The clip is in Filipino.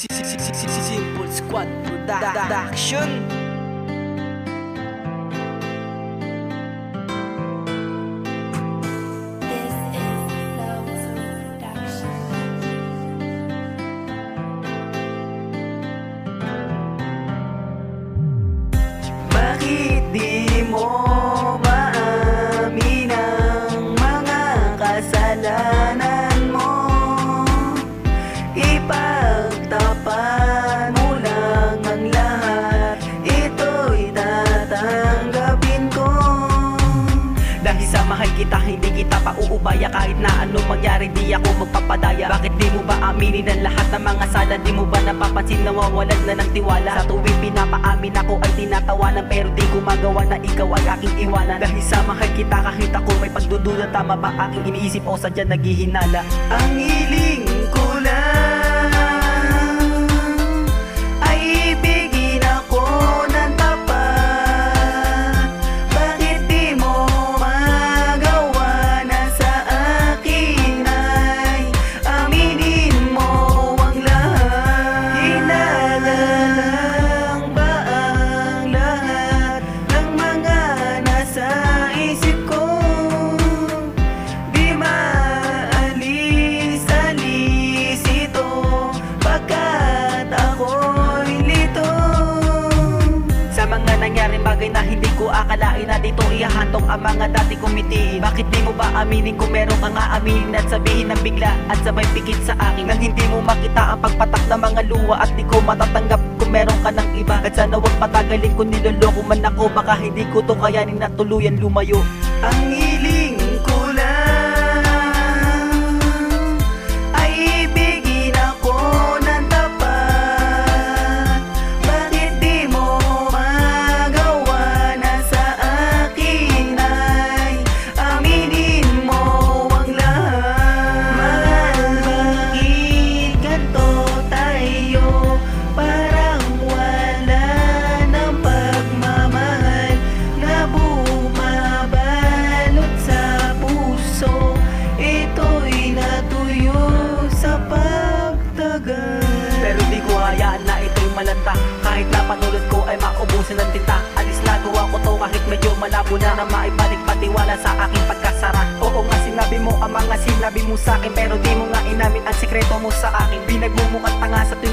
Simple Squad Production. This is Love Production. Bakit di mo maamin ang mga kasalanan mo? Ipagtapat mo lang ang lahat, ito'y tatanggapin ko. Dahil sa mahal kita, hindi kita pauubaya. Kahit na anong mangyari, di ako magpapadaya. Bakit di mo ba aminin ang lahat ng mga sala? Di mo ba napapansin na wawalan na ng tiwala? Sa tuwing pinapaamin ako ay tinatawanan, pero di ko magawa na ikaw ay aking iwanan. Dahil sa mahal kita, kahit ako may pagdududa, tama ba aking iniisip o sadya naghihinala? Ang hiling ko lang ay ibigin ako ng tapat. Bakit di mo magawa na sa akin ay aminin mo ang lahat? Hinalalang ba ang lahat ng mga nasa isip ko? Di maalis-alis ito pagkat ako'y lito. Sa mga nangyaring bagay na hindi ko akalain, na dito ihahantong ang mga dati kong mitiin. Bakit di mo ba aminin kung meron ka nga aminin at sabihin ng bigla at sabay pikit sa akin? Nang hindi mo makita ang pagpatak ng mga luha at di ko matatanggap kung meron ka ng iba. At sana wag patagalin kung niloloko man ako, baka hindi ko to kayanin na tuluyan lumayo. Ang hiling ko lang ay ibigin ako ng tapat. Bakit di mo magawa na sa akin ay aminin mo ang lahat? Mahal, bakit ganito tayo? Parang wala ng pagmamahal na bumabalot sa puso. Ito'y natuyo sa pagtagal, pero di ko hayaan na ito'y malanta. Kahit na panulot ko ay maubusin ng tinta, alis na gawa ko to kahit medyo malabo na, na maibalik patiwala sa aking pagkasara. Oo nga, sinabi mo ang mga sinabi mo sa akin, pero di mo nga inamin ang sikreto mo sa akin. Binagmumukat tanga sa tuwing